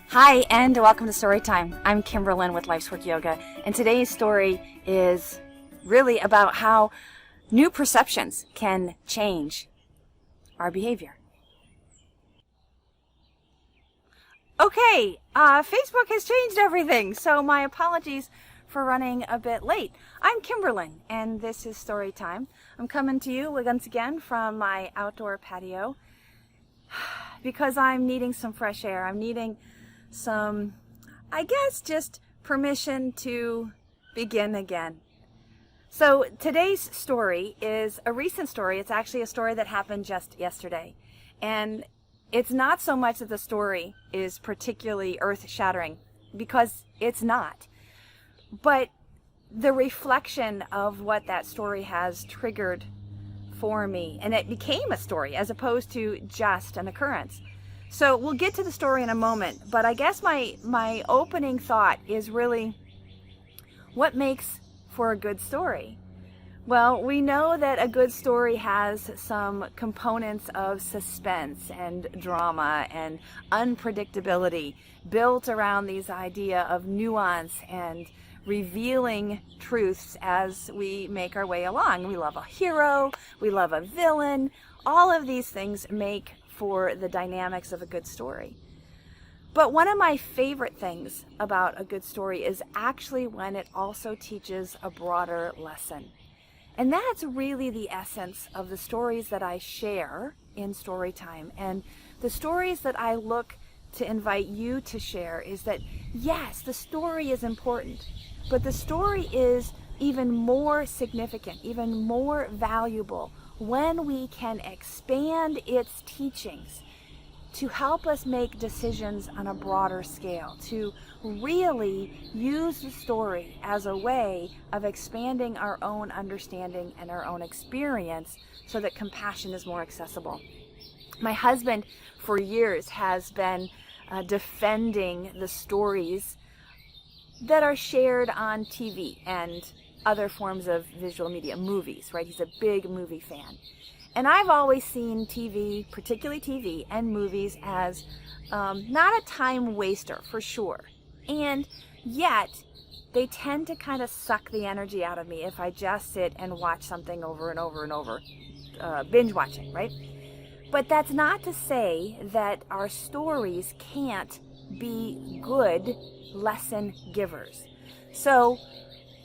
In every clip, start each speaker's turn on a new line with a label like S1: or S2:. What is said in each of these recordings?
S1: Hi, and welcome to Storytime. I'm Kimberlyn with Life's Work Yoga, and today's story is really about how new perceptions can change our behavior. Okay, Facebook has changed everything, so my apologies for running a bit late. I'm Kimberlyn, and this is Storytime. I'm coming to you once again from my outdoor patio because I'm needing some fresh air. I'm needing some, I guess, just permission to begin again. So today's story is a recent story. It's actually a story that happened just yesterday. And it's not so much that the story is particularly earth-shattering, because it's not. But the reflection of what that story has triggered for me, and it became a story as opposed to just an occurrence. So we'll get to the story in a moment, but I guess my opening thought is really, what makes for a good story? Well, we know that a good story has some components of suspense and drama and unpredictability built around these idea of nuance and revealing truths as we make our way along. We love a hero, we love a villain. All of these things make for the dynamics of a good story. But one of my favorite things about a good story is actually when it also teaches a broader lesson. And that's really the essence of the stories that I share in Storytime. And the stories that I look to invite you to share is that, yes, the story is important, but the story is even more significant, even more valuable when we can expand its teachings to help us make decisions on a broader scale, to really use the story as a way of expanding our own understanding and our own experience so that compassion is more accessible. My husband, for years, has been defending the stories that are shared on TV and other forms of visual media, movies, right? He's a big movie fan. And I've always seen TV, particularly TV and movies, as not a time waster, for sure. And yet, they tend to kind of suck the energy out of me if I just sit and watch something over and over and over, binge watching, right? But that's not to say that our stories can't be good lesson givers. So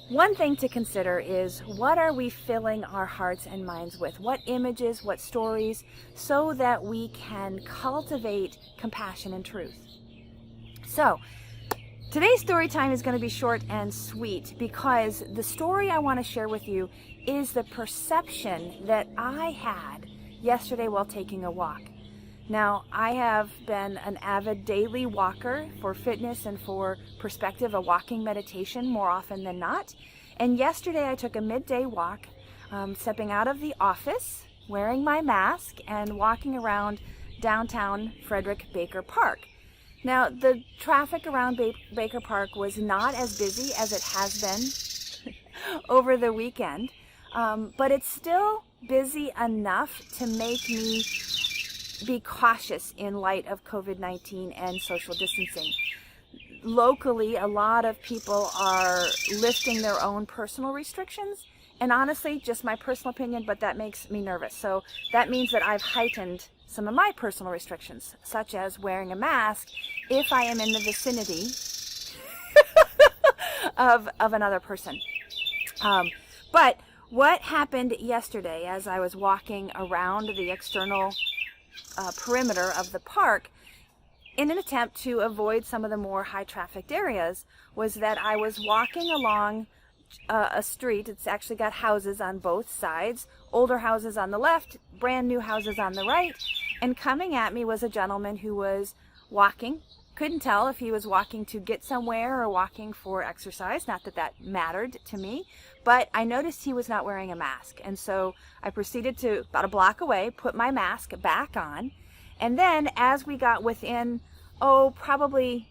S1: one thing to consider is, what are we filling our hearts and minds with? What images, what stories, so that we can cultivate compassion and truth? So today's story time is going to be short and sweet, because the story I want to share with you is the perception that I had yesterday while taking a walk. Now, I have been an avid daily walker for fitness and for perspective, a walking meditation more often than not. And yesterday I took a midday walk, stepping out of the office, wearing my mask, and walking around downtown Frederick Baker Park. Now, the traffic around Baker Park was not as busy as it has been over the weekend, but it's still busy enough to make me be cautious in light of COVID-19 and social distancing. Locally, a lot of people are lifting their own personal restrictions, and honestly, just my personal opinion, but that makes me nervous. So that means that I've heightened some of my personal restrictions, such as wearing a mask if I am in the vicinity of another person. But what happened yesterday as I was walking around the external perimeter of the park in an attempt to avoid some of the more high trafficked areas was that I was walking along a street. It's actually got houses on both sides, older houses on the left, brand new houses on the right, and coming at me was a gentleman who was walking. Couldn't tell if he was walking to get somewhere or walking for exercise. Not that that mattered to me, but I noticed he was not wearing a mask. And so I proceeded to, about a block away, put my mask back on. And then as we got within, probably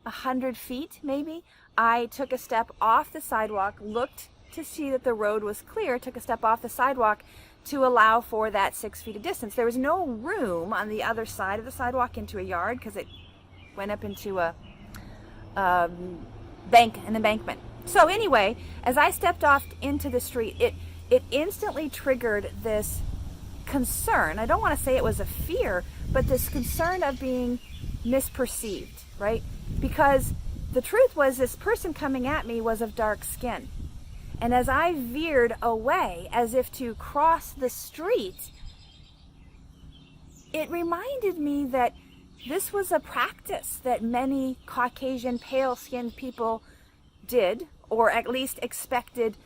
S1: 100 feet maybe, I took a step off the sidewalk, looked to see that the road was clear, took a step off the sidewalk to allow for that 6 feet of distance. There was no room on the other side of the sidewalk into a yard because it went up into a an embankment. So anyway, as I stepped off into the street, it instantly triggered this concern. I don't want to say it was a fear, but this concern of being misperceived, right? Because the truth was this person coming at me was of dark skin. And as I veered away as if to cross the street, it reminded me that this was a practice that many Caucasian pale-skinned people did, or at least expected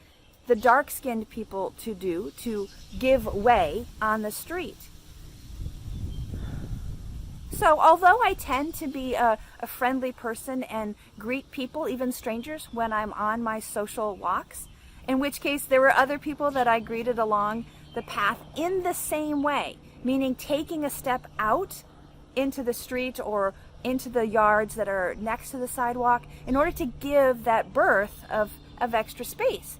S1: the dark-skinned people to do, to give way on the street. So although I tend to be a friendly person and greet people, even strangers, when I'm on my social walks, in which case there were other people that I greeted along the path in the same way, meaning taking a step out into the street or into the yards that are next to the sidewalk in order to give that birth of extra space.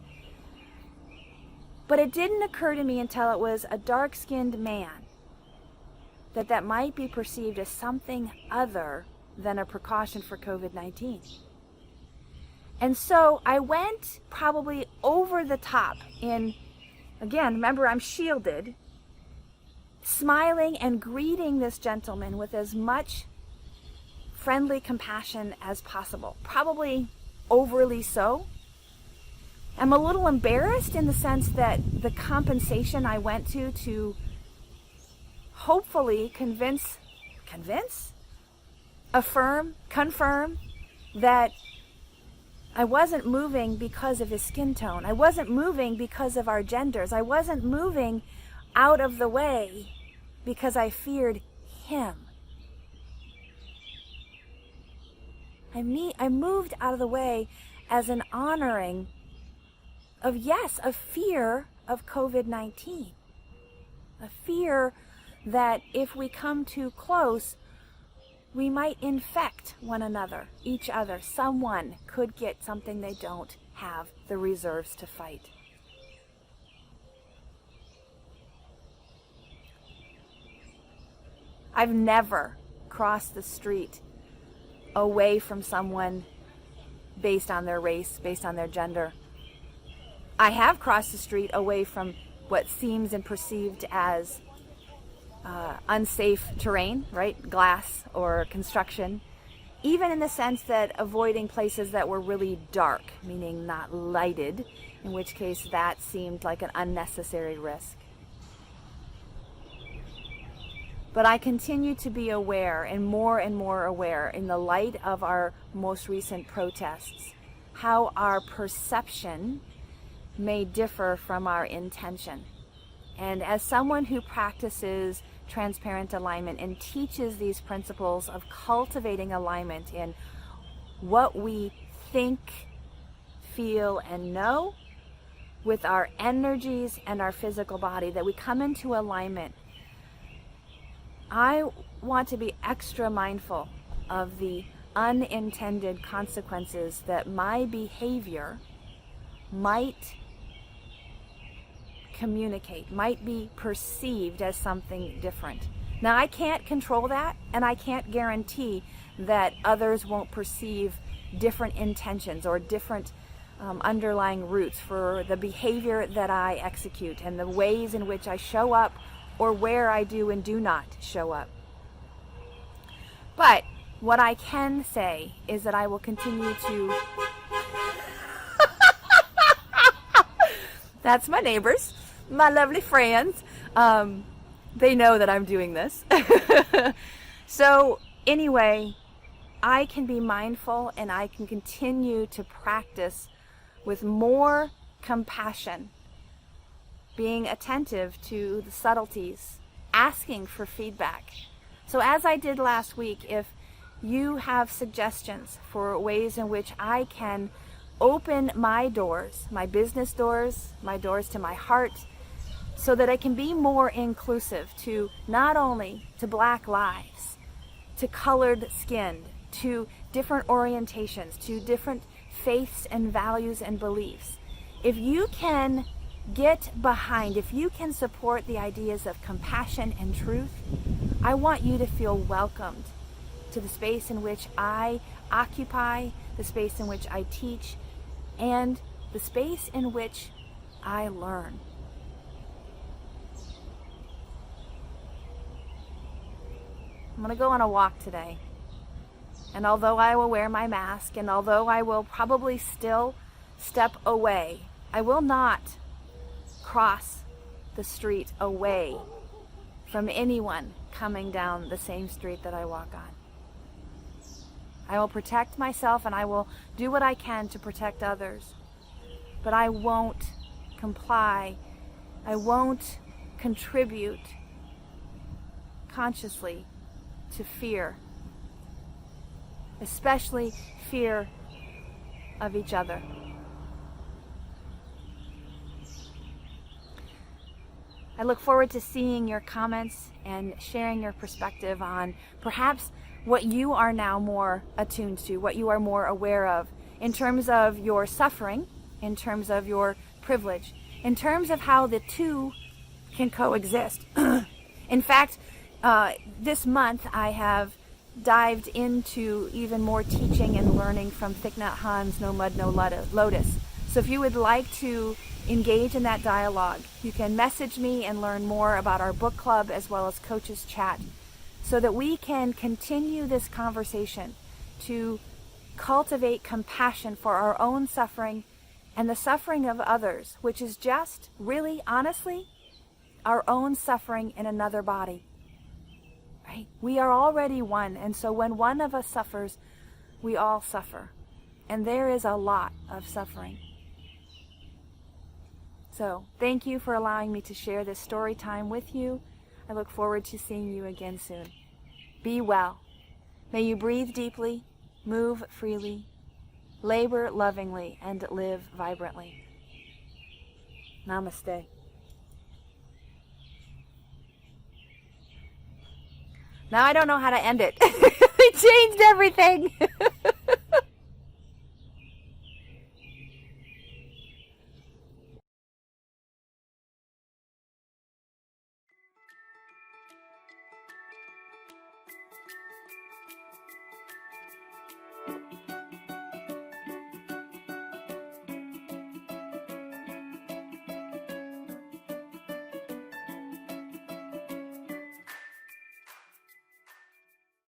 S1: But it didn't occur to me until it was a dark-skinned man that might be perceived as something other than a precaution for COVID-19. And so I went probably over the top in, again, remember I'm shielded, smiling and greeting this gentleman with as much friendly compassion as possible, probably overly so. I'm a little embarrassed in the sense that the compensation I went to hopefully confirm that I wasn't moving because of his skin tone. I wasn't moving because of our genders. I wasn't moving out of the way because I feared him. I moved out of the way as an honoring of, yes, a fear of COVID-19. A fear that if we come too close, we might infect one another, each other. Someone could get something they don't have the reserves to fight. I've never crossed the street away from someone based on their race, based on their gender. I have crossed the street away from what seems and perceived as unsafe terrain, right? Glass or construction, even in the sense that avoiding places that were really dark, meaning not lighted, in which case that seemed like an unnecessary risk. But I continue to be aware and more aware in the light of our most recent protests, how our perception may differ from our intention. And as someone who practices transparent alignment and teaches these principles of cultivating alignment in what we think, feel, and know with our energies and our physical body, that we come into alignment, I want to be extra mindful of the unintended consequences that my behavior might communicate, might be perceived as something different. Now, I can't control that, and I can't guarantee that others won't perceive different intentions or different underlying roots for the behavior that I execute and the ways in which I show up or where I do and do not show up. But what I can say is that I will continue to that's my neighbors, my lovely friends. They know that I'm doing this. So anyway, I can be mindful and I can continue to practice with more compassion, being attentive to the subtleties, asking for feedback. So as I did last week, if you have suggestions for ways in which I can open my doors, my business doors, my doors to my heart, so that I can be more inclusive to not only to Black lives, to colored skin, to different orientations, to different faiths and values and beliefs. If you can get behind, if you can support the ideas of compassion and truth, I want you to feel welcomed to the space in which I occupy, the space in which I teach, and the space in which I learn. I'm going to go on a walk today. And although I will wear my mask, and although I will probably still step away, I will not cross the street away from anyone coming down the same street that I walk on. I will protect myself and I will do what I can to protect others. But I won't comply. I won't contribute consciously to fear, especially fear of each other. I look forward to seeing your comments and sharing your perspective on perhaps what you are now more attuned to, what you are more aware of in terms of your suffering, in terms of your privilege, in terms of how the two can coexist. In fact, this month I have dived into even more teaching and learning from Thich Nhat Hanh's No Mud, No Lotus. So if you would like to engage in that dialogue, you can message me and learn more about our book club as well as Coaches Chat, so that we can continue this conversation to cultivate compassion for our own suffering and the suffering of others, which is just really, honestly, our own suffering in another body. Right? We are already one, and so when one of us suffers, we all suffer. And there is a lot of suffering. So, thank you for allowing me to share this story time with you. I look forward to seeing you again soon. Be well. May you breathe deeply, move freely, labor lovingly, and live vibrantly. Namaste. Now I don't know how to end it. They changed everything.